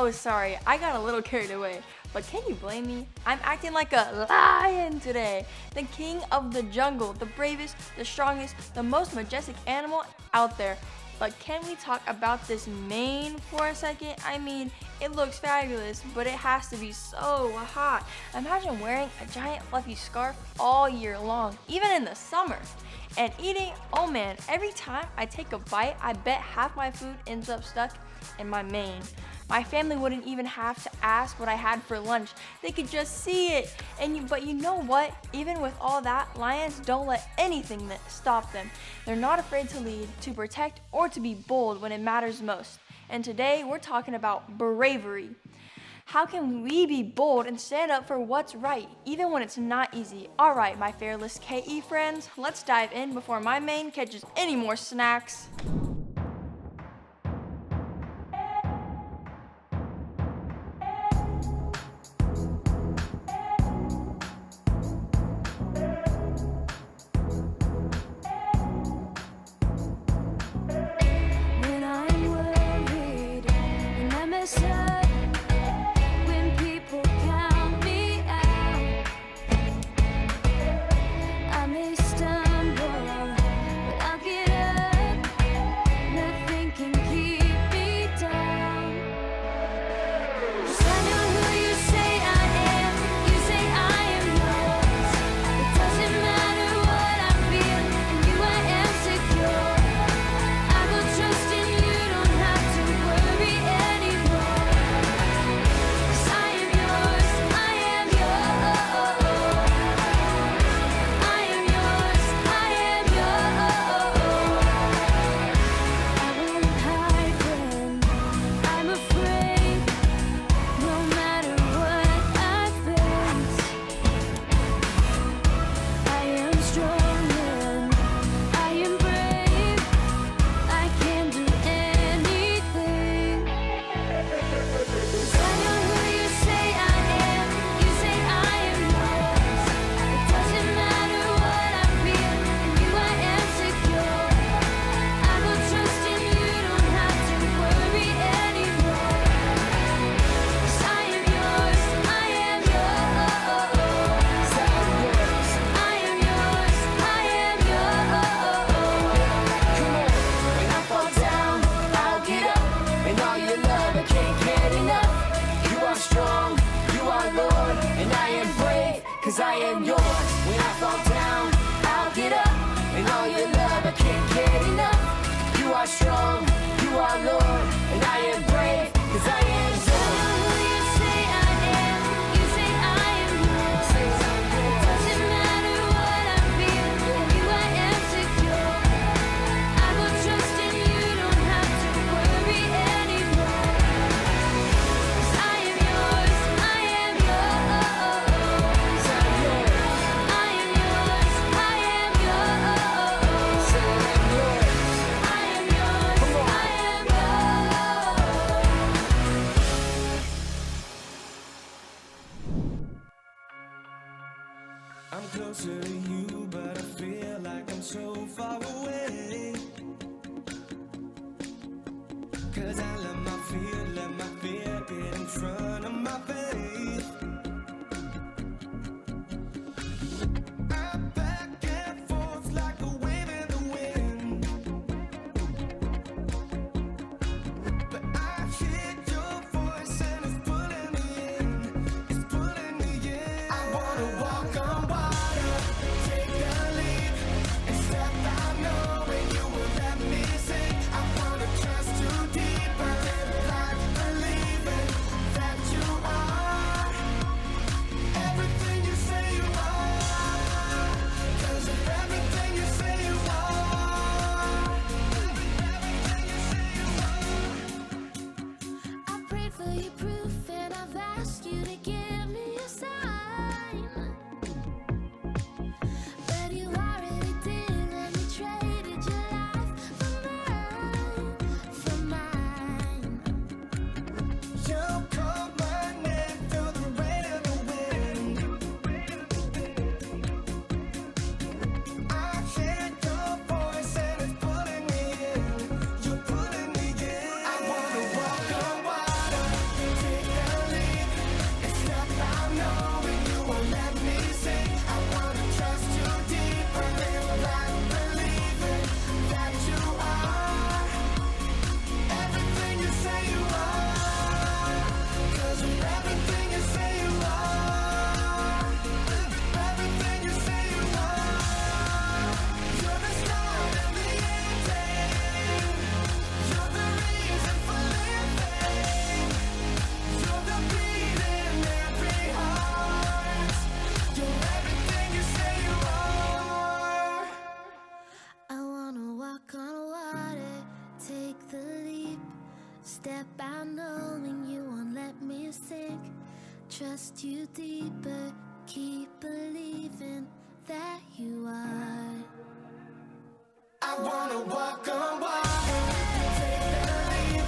Oh, sorry, I got a little carried away. But can you blame me? I'm acting like a lion today. The king of the jungle, the bravest, the strongest, the most majestic animal out there. But can we talk about this mane for a second? I mean, it looks fabulous, but it has to be so hot. Imagine wearing a giant fluffy scarf all year long, even in the summer. And eating, oh man, every time I take a bite, I bet half my food ends up stuck in my mane. My family wouldn't even have to ask what I had for lunch. They could just see it. But you know what? Even with all that, lions don't let anything stop them. They're not afraid to lead, to protect, or to be bold when it matters most. And today, we're talking about bravery. How can we be bold and stand up for what's right, even when it's not easy? All right, my fearless KE friends, let's dive in before my mane catches any more snacks. Cause I am yours. When I fall down, I'll get up. And all your love, I can't get enough. You are strong, you are Lord. And I am brave, cause I am yours. I'm closer to you, but I feel like I'm so far away. Cause I let my fear get in front of my faith. I'm back and forth like a wave in the wind. But I hear your voice and it's pulling me in. It's pulling me in. I wanna walk on water, take the lead, and step out knowing you will let me sink. I wanna trust you deeper than life, believing that you are everything you say you are. Cause of everything you say you are. Everything you say you are. I prayed for your proof and I've asked you to give me a sign. But you already did and you traded your life for mine. You call my name through the rain and the wind. I hear your voice and it's pulling me in. You're pulling me in. I wanna walk on water, step out knowing you won't let me sink. Trust you deeper, keep believing that you are. I wanna walk on water, take the leap,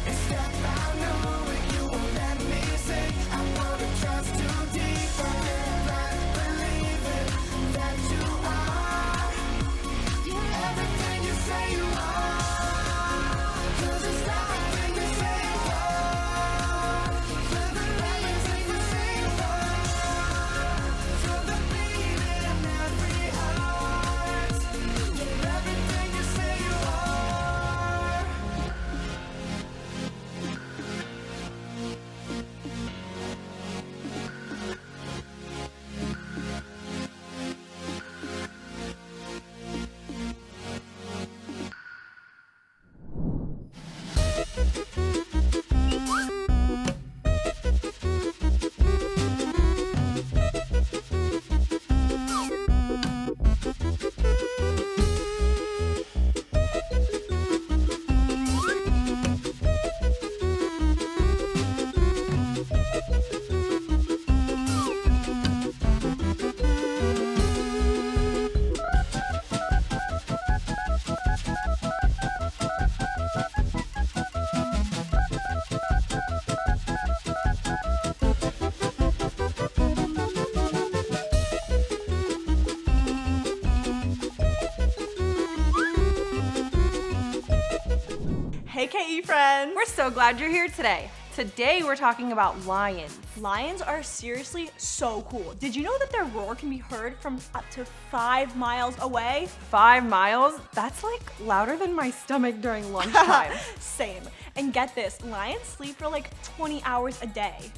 and step out knowing you won't let me sink. I wanna trust you deeper, live life believing that you are. You're everything you say you are, 'cause it's everything you say you are. Feel the everything you say you are, feel the beat in every heart. You're everything you say you are. Hey KE friends! We're so glad you're here today. Today we're talking about lions. Lions are seriously so cool. Did you know that their roar can be heard from up to 5 miles away? 5 miles? That's like louder than my stomach during lunchtime. Same. And get this, lions sleep for like 20 hours a day.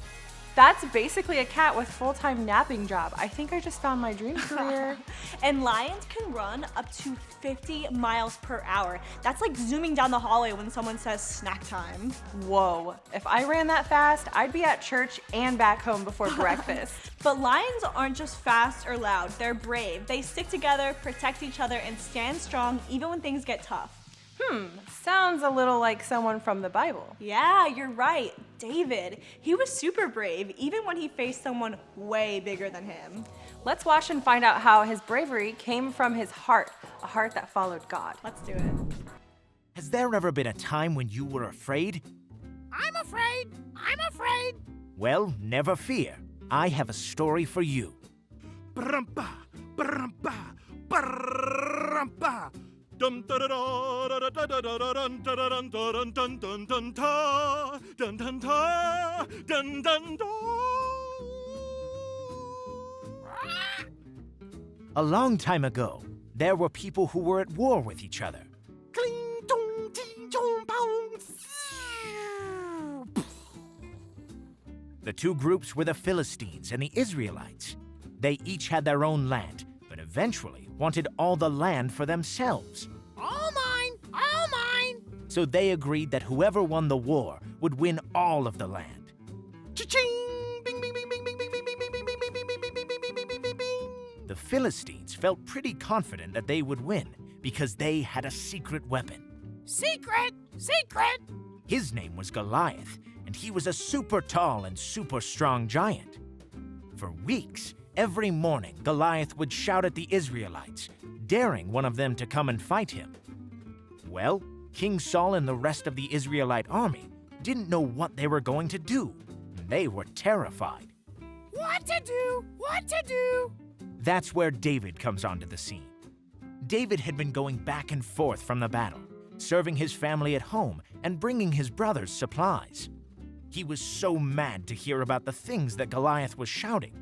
That's basically a cat with full-time napping job. I think I just found my dream career. And lions can run up to 50 miles per hour. That's like zooming down the hallway when someone says snack time. Whoa, if I ran that fast, I'd be at church and back home before breakfast. But lions aren't just fast or loud, they're brave. They stick together, protect each other, and stand strong even when things get tough. Sounds a little like someone from the Bible. Yeah, you're right. David, he was super brave even when he faced someone way bigger than him. Let's watch and find out how his bravery came from his heart, a heart that followed God. Let's do it. Has there ever been a time when you were afraid? I'm afraid. I'm afraid. Well, never fear. I have a story for you. Brumpa, brumpa, brumpa. Dum da da da da da da da dun da da dun dun dun dun dun da dun dun da dun dun da. A long time ago, there were people who were at war with each other. Cling dong ting dong pong. The two groups were the Philistines and the Israelites. They each had their own land, but eventually wanted all the land for themselves. All mine, all mine. So they agreed that whoever won the war would win all of the land. Cha-ching! Bing, bing, bing, bing, bing, bing, bing, bing, bing, bing, bing, bing, bing, bing, bing, bing, bing, bing, bing, bing. The Philistines felt pretty confident that they would win because they had a secret weapon. Secret, secret. His name was Goliath, and he was a super tall and super strong giant. For weeks, every morning, Goliath would shout at the Israelites, daring one of them to come and fight him. Well, King Saul and the rest of the Israelite army didn't know what they were going to do. They were terrified. What to do? What to do? That's where David comes onto the scene. David had been going back and forth from the battle, serving his family at home and bringing his brothers supplies. He was so mad to hear about the things that Goliath was shouting.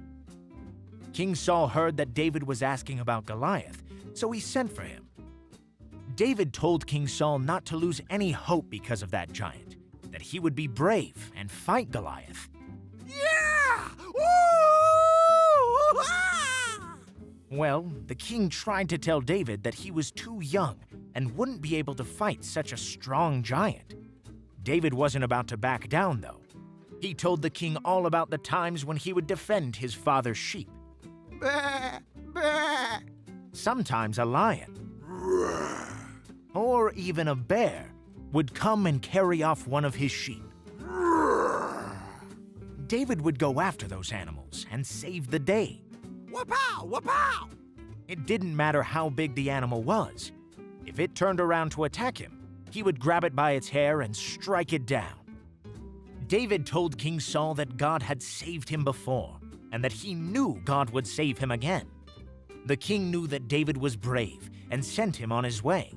King Saul heard that David was asking about Goliath, so he sent for him. David told King Saul not to lose any hope because of that giant, that he would be brave and fight Goliath. Yeah! Woo! Ah! Well, the king tried to tell David that he was too young and wouldn't be able to fight such a strong giant. David wasn't about to back down, though. He told the king all about the times when he would defend his father's sheep. Bah, bah. Sometimes a lion, or even a bear, would come and carry off one of his sheep. David would go after those animals and save the day. Wapow! Wapow! It didn't matter how big the animal was. If it turned around to attack him, he would grab it by its hair and strike it down. David told King Saul that God had saved him before, and that he knew God would save him again. The king knew that David was brave and sent him on his way.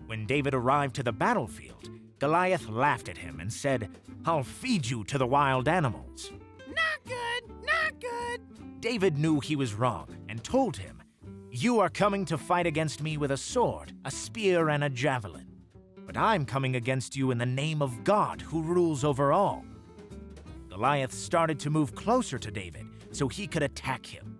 When David arrived to the battlefield, Goliath laughed at him and said, "I'll feed you to the wild animals." Not good! Not good! David knew he was wrong and told him, "You are coming to fight against me with a sword, a spear, and a javelin. But I'm coming against you in the name of God who rules over all." Goliath started to move closer to David so he could attack him.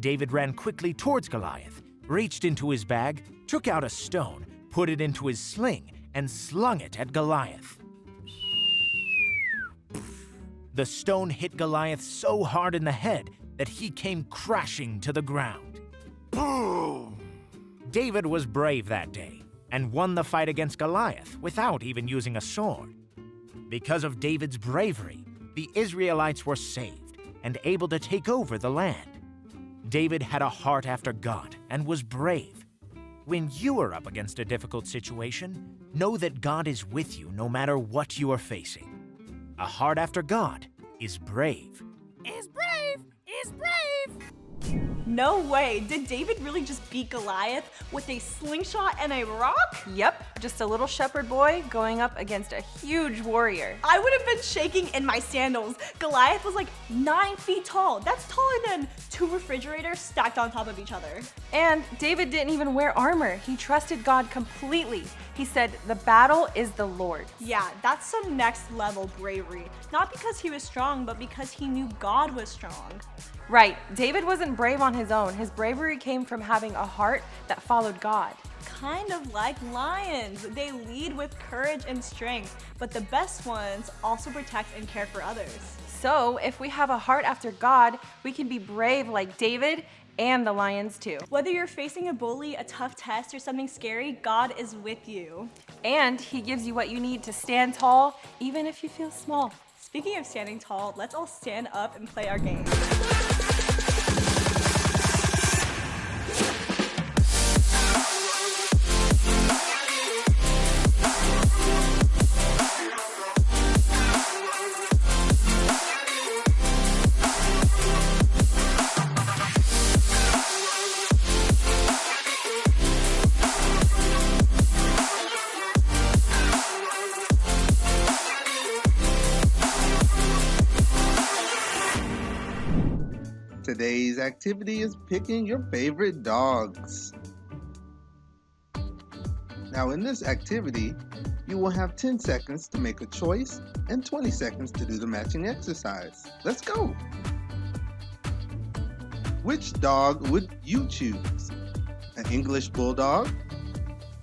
David ran quickly towards Goliath, reached into his bag, took out a stone, put it into his sling, and slung it at Goliath. The stone hit Goliath so hard in the head that he came crashing to the ground. Boom! David was brave that day and won the fight against Goliath without even using a sword. Because of David's bravery, the Israelites were saved and able to take over the land. David had a heart after God and was brave. When you are up against a difficult situation, know that God is with you no matter what you are facing. A heart after God is brave. Is brave! Is brave! No way, did David really just beat Goliath with a slingshot and a rock? Yep, just a little shepherd boy going up against a huge warrior. I would have been shaking in my sandals. Goliath was like 9 feet tall. That's taller than 2 refrigerators stacked on top of each other. And David didn't even wear armor. He trusted God completely. He said, "The battle is the Lord's." Yeah, that's some next level bravery. Not because he was strong, but because he knew God was strong. Right, David wasn't brave on his own. His bravery came from having a heart that followed God. Kind of like lions. They lead with courage and strength, but the best ones also protect and care for others. So, if we have a heart after God, we can be brave like David and the lions too. Whether you're facing a bully, a tough test, or something scary, God is with you. And He gives you what you need to stand tall, even if you feel small. Speaking of standing tall, let's all stand up and play our game. Today's activity is picking your favorite dogs. Now in this activity, you will have 10 seconds to make a choice and 20 seconds to do the matching exercise. Let's go! Which dog would you choose? An English Bulldog,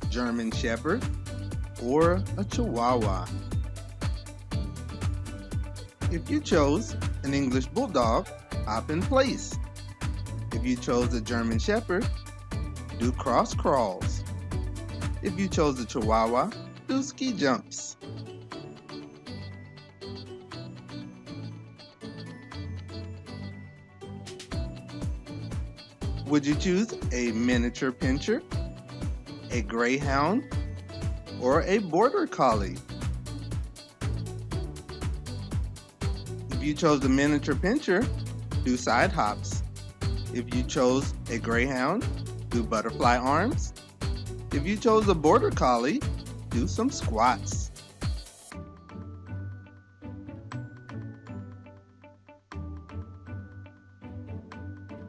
German Shepherd, or a Chihuahua? If you chose an English Bulldog, hop in place. If you chose a German Shepherd, do cross crawls. If you chose a Chihuahua, do ski jumps. Would you choose a miniature pinscher, a greyhound, or a border collie? If you chose the miniature pinscher, do side hops. If you chose a greyhound, do butterfly arms. If you chose a border collie, do some squats.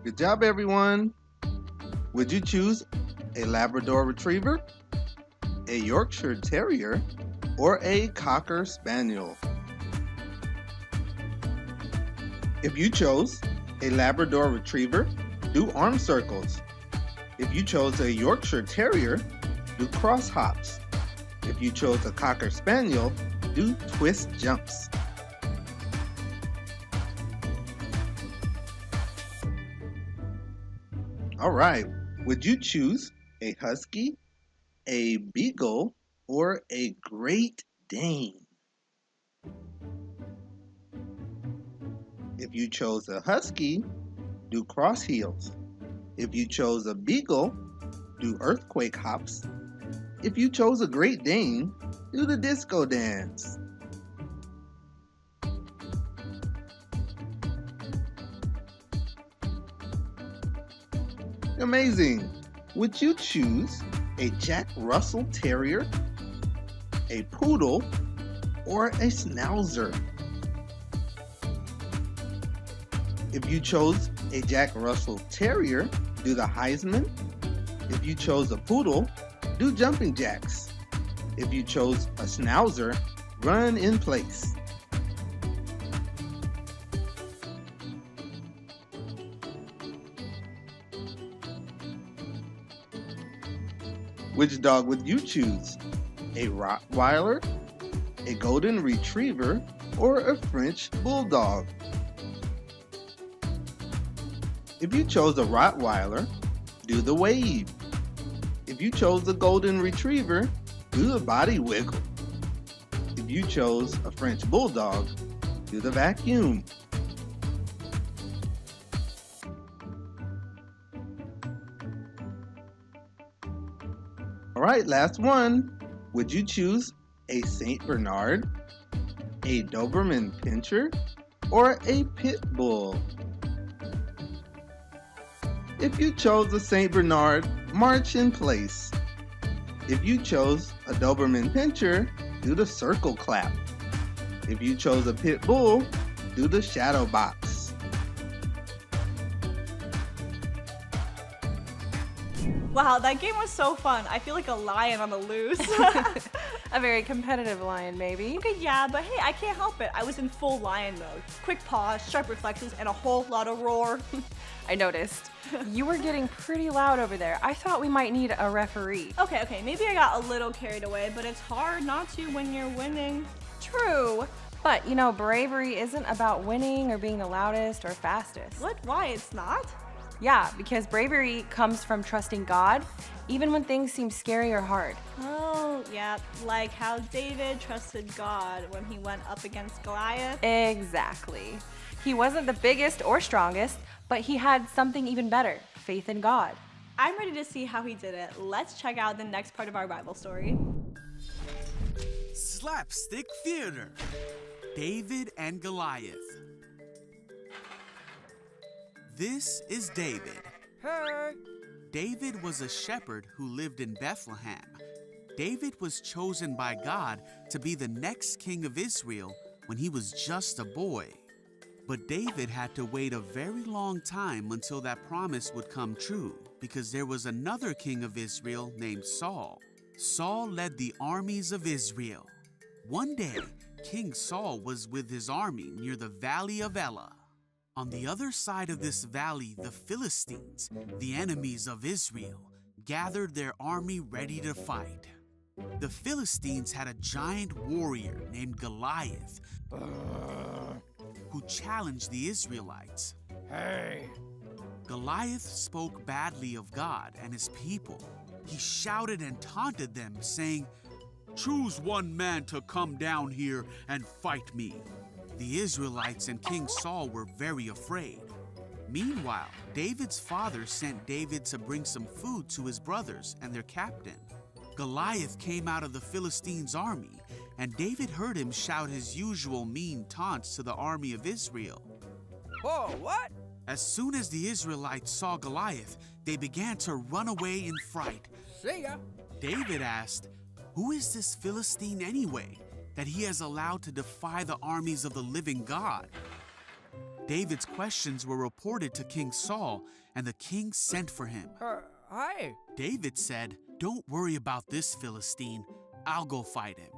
Good job, everyone. Would you choose a Labrador Retriever, a Yorkshire Terrier, or a Cocker Spaniel? If you chose a Labrador Retriever, do arm circles. If you chose a Yorkshire Terrier, do cross hops. If you chose a Cocker Spaniel, do twist jumps. All right, would you choose a Husky, a Beagle, or a Great Dane? If you chose a husky, do cross heels. If you chose a beagle, do earthquake hops. If you chose a Great Dane, do the disco dance. Amazing! Would you choose a Jack Russell Terrier, a Poodle, or a Schnauzer? If you chose a Jack Russell Terrier, do the Heisman. If you chose a Poodle, do jumping jacks. If you chose a Schnauzer, run in place. Which dog would you choose? A Rottweiler, a Golden Retriever, or a French Bulldog? If you chose a Rottweiler, do the wave. If you chose the Golden Retriever, do the body wiggle. If you chose a French Bulldog, do the vacuum. All right, last one. Would you choose a Saint Bernard, a Doberman Pinscher, or a Pit Bull? If you chose a Saint Bernard, march in place. If you chose a Doberman Pinscher, do the circle clap. If you chose a Pit Bull, do the shadow box. Wow, that game was so fun. I feel like a lion on the loose. A very competitive lion, maybe. Okay, yeah, but hey, I can't help it. I was in full lion mode. Quick paws, sharp reflexes, and a whole lot of roar. I noticed. You were getting pretty loud over there. I thought we might need a referee. Okay, maybe I got a little carried away, but it's hard not to when you're winning. True. But, you know, bravery isn't about winning or being the loudest or fastest. What? Why? It's not? Yeah, because bravery comes from trusting God, even when things seem scary or hard. Oh, yeah, like how David trusted God when he went up against Goliath. Exactly. He wasn't the biggest or strongest, but he had something even better, faith in God. I'm ready to see how he did it. Let's check out the next part of our Bible story. Slapstick Theater. David and Goliath. This is David. Hey. David was a shepherd who lived in Bethlehem. David was chosen by God to be the next king of Israel when he was just a boy. But David had to wait a very long time until that promise would come true, because there was another king of Israel named Saul. Saul led the armies of Israel. One day, King Saul was with his army near the Valley of Elah. On the other side of this valley, the Philistines, the enemies of Israel, gathered their army ready to fight. The Philistines had a giant warrior named Goliath who challenged the Israelites. Hey. Goliath spoke badly of God and his people. He shouted and taunted them, saying, "Choose one man to come down here and fight me." The Israelites and King Saul were very afraid. Meanwhile, David's father sent David to bring some food to his brothers and their captain. Goliath came out of the Philistines' army, and David heard him shout his usual mean taunts to the army of Israel. Whoa, what? As soon as the Israelites saw Goliath, they began to run away in fright. See ya. David asked, "Who is this Philistine anyway, that he has allowed to defy the armies of the living God?" David's questions were reported to King Saul, and the king sent for him. Hi. David said, "Don't worry about this Philistine. I'll go fight him."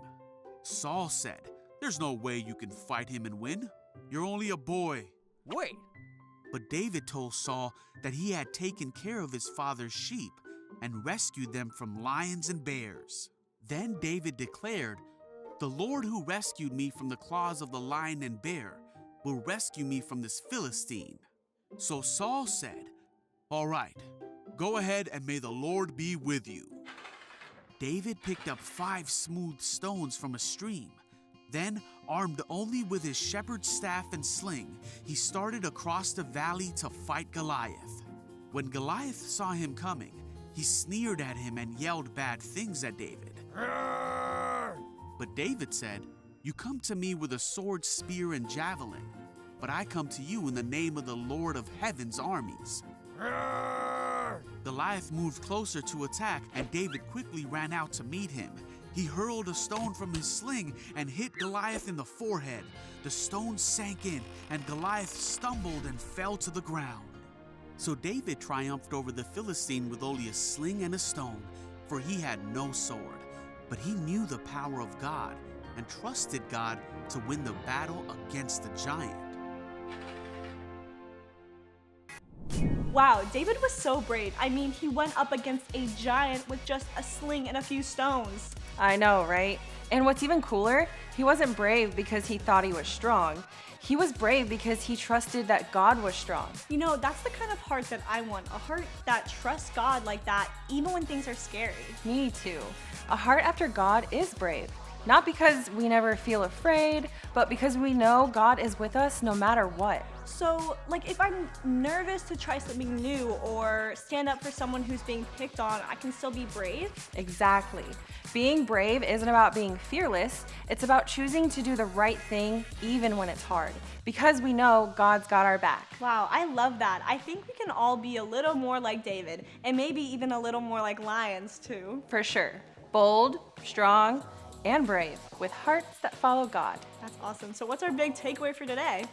Saul said, "There's no way you can fight him and win. You're only a boy." Wait. But David told Saul that he had taken care of his father's sheep and rescued them from lions and bears. Then David declared, "The Lord who rescued me from the claws of the lion and bear will rescue me from this Philistine." So Saul said, "All right, go ahead and may the Lord be with you." David picked up 5 smooth stones from a stream, Then, armed only with his shepherd's staff and sling, he started across the valley to fight Goliath. When Goliath saw him coming, he sneered at him and yelled bad things at David. But David said, "You come to me with a sword, spear, and javelin, but I come to you in the name of the Lord of heaven's armies." Goliath moved closer to attack, and David quickly ran out to meet him. He hurled a stone from his sling and hit Goliath in the forehead. The stone sank in, and Goliath stumbled and fell to the ground. So David triumphed over the Philistine with only a sling and a stone, for he had no sword. But he knew the power of God and trusted God to win the battle against the giant. Wow, David was so brave. I mean, he went up against a giant with just a sling and a few stones. I know, right? And what's even cooler, he wasn't brave because he thought he was strong. He was brave because he trusted that God was strong. You know, that's the kind of heart that I want. A heart that trusts God like that, even when things are scary. Me too. A heart after God is brave. Not because we never feel afraid, but because we know God is with us no matter what. So, like, if I'm nervous to try something new or stand up for someone who's being picked on, I can still be brave? Exactly. Being brave isn't about being fearless, it's about choosing to do the right thing even when it's hard, because we know God's got our back. Wow, I love that. I think we can all be a little more like David, and maybe even a little more like lions too. For sure. Bold, strong, and brave, with hearts that follow God. That's awesome. So what's our big takeaway for today?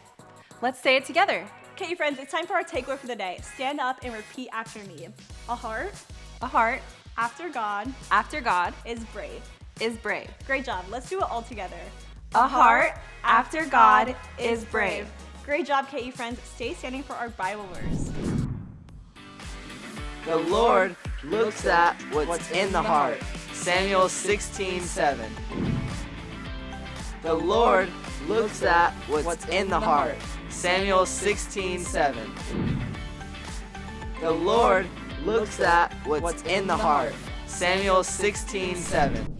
Let's say it together. Okay, you friends, it's time for our takeaway for the day. Stand up and repeat after me. A heart A heart after God after God is brave. is brave. Great job. Let's do it all together. A heart after God is brave. Great job, KU friends. Stay standing for our Bible verse. The Lord looks at what's in the heart. Samuel 16:7. The Lord looks at what's in the heart. Samuel 16:7. The Lord looks at what's in the heart. Samuel 16:7.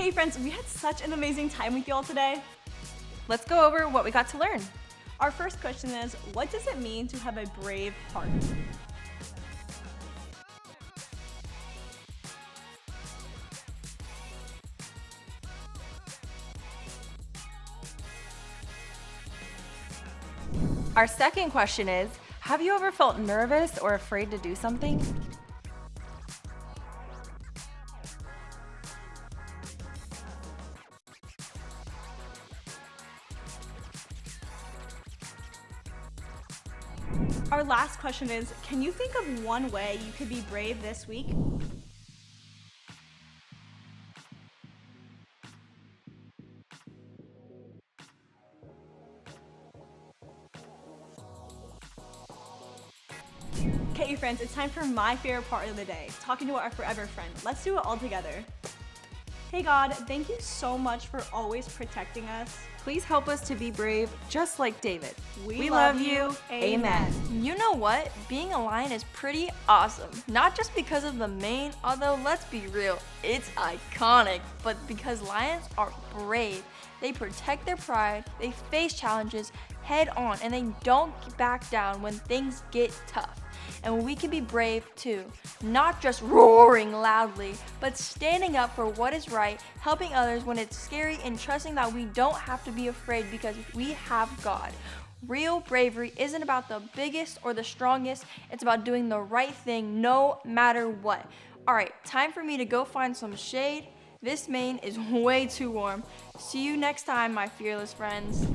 Hey friends, we had such an amazing time with y'all today. Let's go over what we got to learn. Our first question is, what does it mean to have a brave heart? Our second question is, have you ever felt nervous or afraid to do something? Our last question is, can you think of one way you could be brave this week? Okay, friends, it's time for my favorite part of the day, talking to our forever friend. Let's do it all together. Hey God, thank you so much for always protecting us. Please help us to be brave, just like David. We love you. Amen. You know what? Being a lion is pretty awesome. Not just because of the mane, although let's be real, it's iconic, but because lions are brave. They protect their pride, they face challenges head on, and they don't back down when things get tough. And we can be brave too, not just roaring loudly, but standing up for what is right, helping others when it's scary, and trusting that we don't have to be afraid because we have God. Real bravery isn't about the biggest or the strongest, it's about doing the right thing no matter what. All right, time for me to go find some shade. This mane is way too warm. See you next time, my fearless friends.